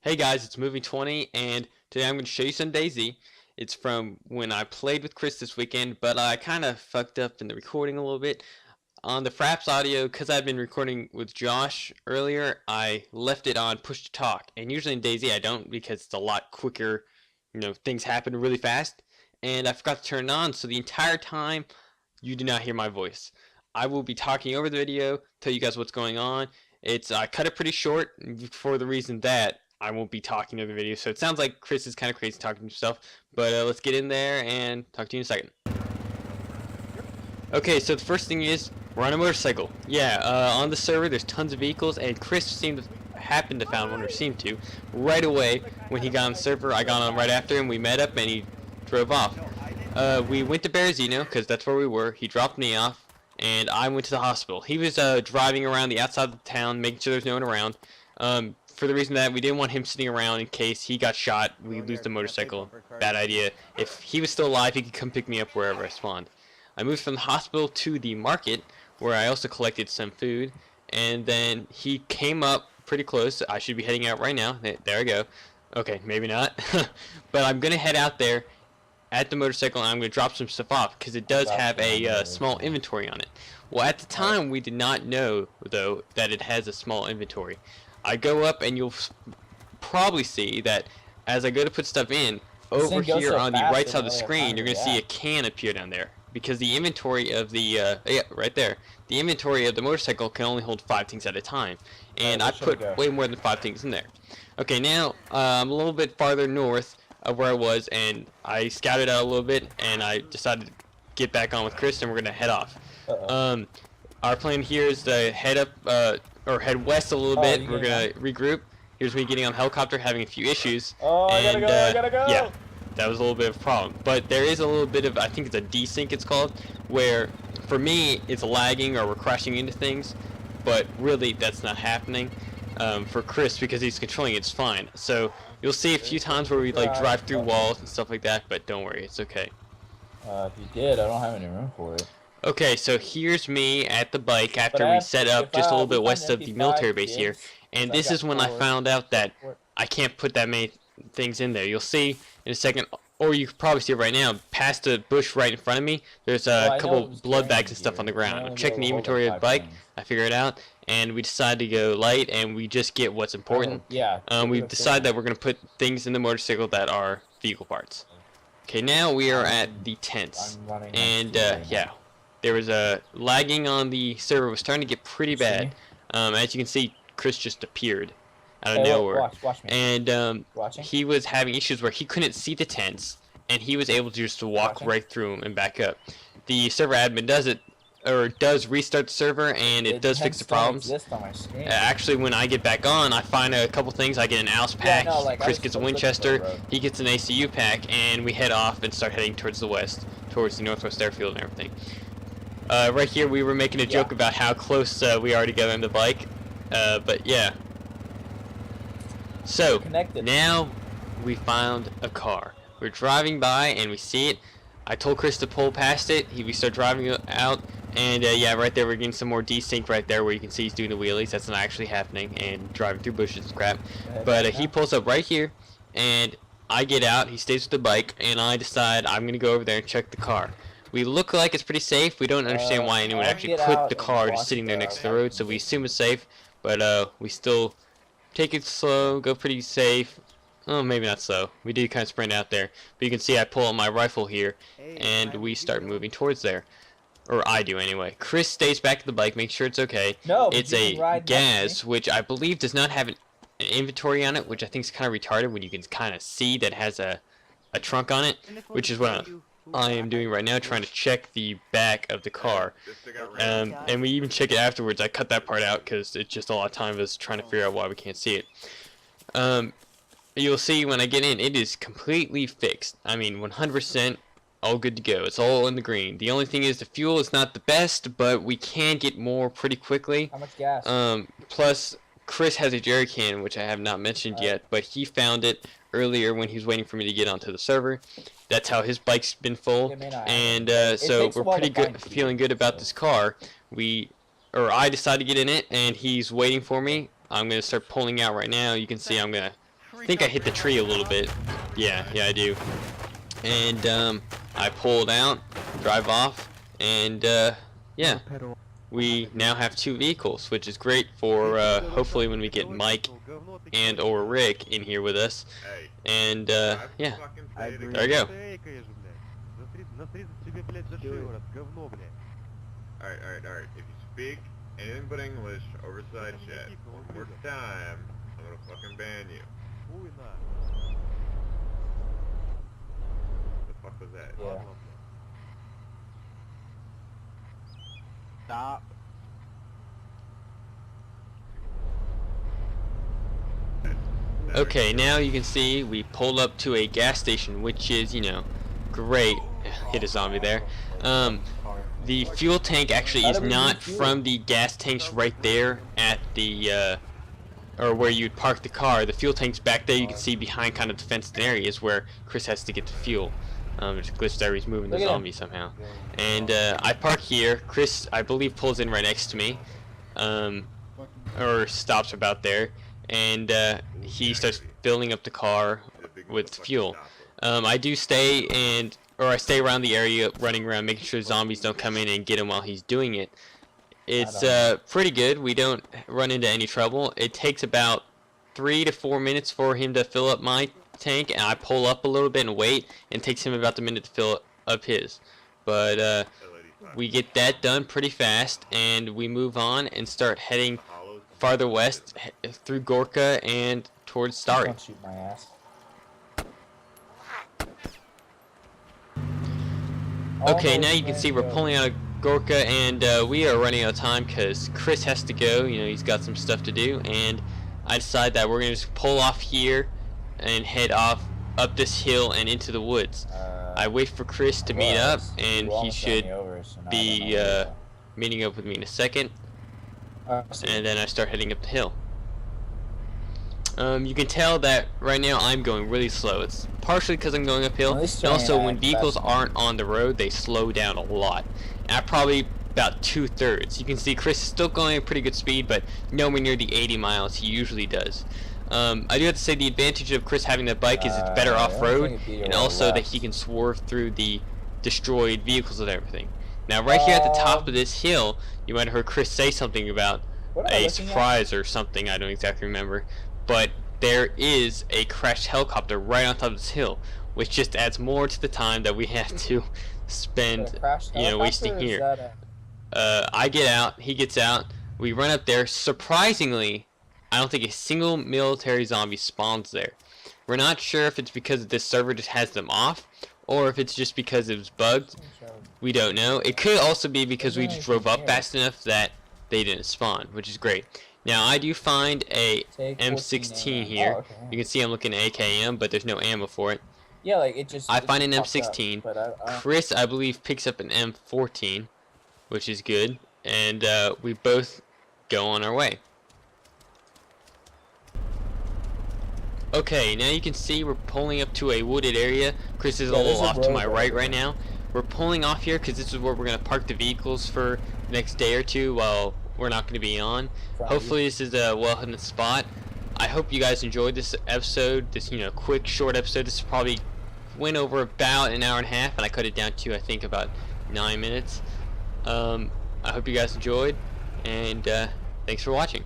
Hey guys, it's Movie 20, and today I'm going to show you some DayZ. It's from when I played with Chris this weekend, but I kind of fucked up in the recording a little bit. On the Fraps audio, because I've been recording with Josh earlier, I left it on push to talk. And usually in DayZ I don't because it's a lot quicker, things happen really fast. And I forgot to turn it on, so the entire time you do not hear my voice. I will be talking over the video, tell you guys what's going on. I cut it pretty short for the reason that I won't be talking over the video. So it sounds like Chris is kind of crazy talking to himself. But let's get in there and talk to you in a second. Okay, so the first thing is we're on a motorcycle. Yeah, on the server there's tons of vehicles, and Chris happened to found one, or seemed to, right away when he got on the server. I got on right after him. We met up and he drove off. We went to DayZ because that's where we were. He dropped me off, and I went to the hospital. He was driving around the outside of the town, making sure there's no one around. For the reason that we didn't want him sitting around in case he got shot, we lose the motorcycle. Bad idea. If he was still alive, he could come pick me up wherever I spawned. I moved from the hospital to the market, where I also collected some food, and then he came up pretty close. I should be heading out right now. There I go. Okay, maybe not. But I'm going to head out there at the motorcycle, and I'm going to drop some stuff off, because it does have a small inventory on it. Well, at the time, we did not know, though, that it has a small inventory. I go up, and you'll probably see that as I go to put stuff in, over here on the right side of the screen, you're going to see a can appear down there. Because the inventory of the, yeah, right there, the inventory of the motorcycle can only hold 5 things at a time. And I put way more than 5 things in there. Okay, now, I'm a little bit farther north of where I was, and I scouted out a little bit, and I decided to get back on with Chris, and we're going to head off. Our plan here is to head up, or head west a little bit. We're going to regroup. Here's me getting on the helicopter, having a few issues. I gotta go. Yeah, that was a little bit of a problem. But there is a little bit of, I think it's a desync it's called, where for me it's lagging or we're crashing into things, but really that's not happening. For Chris, because he's controlling it's fine. So you'll see a few times where we like drive through walls and stuff like that, but don't worry, it's okay. If you did, I don't have any room for it. Okay, so here's me at the bike after we set up just a little bit west of the military base here, and this is when I found out that I can't put that many things in there. You'll see in a second, or you can probably see it right now, past the bush right in front of me, there's a couple blood bags and stuff on the ground. I'm checking the inventory of the bike, I figure it out, and we decide to go light, and we just get what's important. We decide that we're going to put things in the motorcycle that are vehicle parts. Okay, now we are at the tents, and yeah, there was a lagging on the server, was starting to get pretty bad. As you can see, Chris just appeared out of nowhere, and he was having issues where he couldn't see the tents, and he was able to just walk right through them and back up. The server admin does restart the server, and it does fix the problems. Actually, when I get back on, I find a couple things. I get an Alice pack, Chris gets a Winchester, he gets an ACU pack, and we head off and start heading towards the west, towards the Northwest Airfield and everything. Right here, we were making a joke about how close we are together on the bike, but yeah. So, now we found a car. We're driving by and we see it. I told Chris to pull past it. We start driving out, and yeah, right there we're getting some more desync right there where you can see he's doing the wheelies. That's not actually happening, and driving through bushes and crap. But he pulls up right here, and I get out. He stays with the bike, and I decide I'm going to go over there and check the car. We look like it's pretty safe. We don't understand why anyone actually put the car just sitting there next to the road, so we assume it's safe, but we still take it slow, go pretty safe. Oh, maybe not slow. We do kind of sprint out there. But you can see I pull out my rifle here, and we start moving towards there. Or I do anyway. Chris stays back at the bike, makes sure it's okay. It's a Gaz, which I believe does not have an inventory on it, which I think is kind of retarded when you can kind of see that has a trunk on it, which is what I am doing right now, trying to check the back of the car. And we even check it afterwards. I cut that part out because it's just a lot of time of us trying to figure out why we can't see it. You'll see when I get in, it is completely fixed. I mean, 100% all good to go. It's all in the green. The only thing is the fuel is not the best, but we can get more pretty quickly. How much gas? Plus, Chris has a jerry can, which I have not mentioned yet, but he found it earlier when he was waiting for me to get onto the server. That's how his bike's been full, and so we're pretty good, feeling good about this car. I decided to get in it, and he's waiting for me. I'm gonna start pulling out right now. You can see I'm gonna think I hit the tree a little bit. Yeah, I do. And I pulled out, drive off, and yeah. We now have 2 vehicles, which is great for hopefully when we get Mike and or Rick in here with us. And yeah, there we go. Alright. If you speak anything but English overside chat one more time, I'm gonna fucking ban you. The fuck was that? Yeah. Stop. Okay, now you can see we pulled up to a gas station, which is, you know, great. Hit a zombie there. The fuel tank actually is not from the gas tanks right there at the or where you'd park the car. The fuel tank's back there. You can see behind kind of the fenced areas where Chris has to get the fuel. There's a glitch there. He's moving the zombie somehow. And I park here. Chris, I believe, pulls in right next to me, or stops about there, and he starts filling up the car with fuel. I do stay I stay around the area, running around, making sure zombies don't come in and get him while he's doing it. It's pretty good. We don't run into any trouble. It takes about 3 to 4 minutes for him to fill up my tank, and I pull up a little bit and wait, and it takes him about a minute to fill up his. But we get that done pretty fast, and we move on and start heading farther west through Gorka and towards Starry. Don't shoot my ass. Okay, now you can see we're pulling out of Gorka, and we are running out of time because Chris has to go. You know, he's got some stuff to do, and I decide that we're gonna just pull off here and head off up this hill and into the woods. I wait for Chris to meet up, and he should be meeting up with me in a second, and then I start heading up the hill. You can tell that right now I'm going really slow. It's partially because I'm going uphill, and also when vehicles aren't on the road, they slow down a lot. At probably about 2/3. You can see Chris is still going at pretty good speed, but nowhere near the 80 miles he usually does. I do have to say the advantage of Chris having that bike is it's better off-road, and also that he can swerve through the destroyed vehicles and everything. Now right here at the top of this hill, you might have heard Chris say something about a surprise or something, I don't exactly remember. But there is a crashed helicopter right on top of this hill, which just adds more to the time that we have to spend, you know, wasting here. I get out, he gets out, we run up there. Surprisingly, I don't think a single military zombie spawns there. We're not sure if it's because this server just has them off, or if it's just because it was bugged. We don't know. It could also be because we just drove up fast enough that they didn't spawn, which is great. Now I do find a M16 here. Oh, okay. You can see I'm looking at AKM, but there's no ammo for it. Yeah, like it just. I find an M16. Chris, I believe, picks up an M14, which is good, and we both go on our way. Okay, now you can see we're pulling up to a wooded area. Chris is a little off to my right right now. We're pulling off here because this is where we're going to park the vehicles for the next day or two while we're not going to be on. Hopefully this is a well-hidden spot. I hope you guys enjoyed this episode, this, you know, quick, short episode. This probably went over about an hour and a half, and I cut it down to, I think, about 9 minutes. I hope you guys enjoyed, and thanks for watching.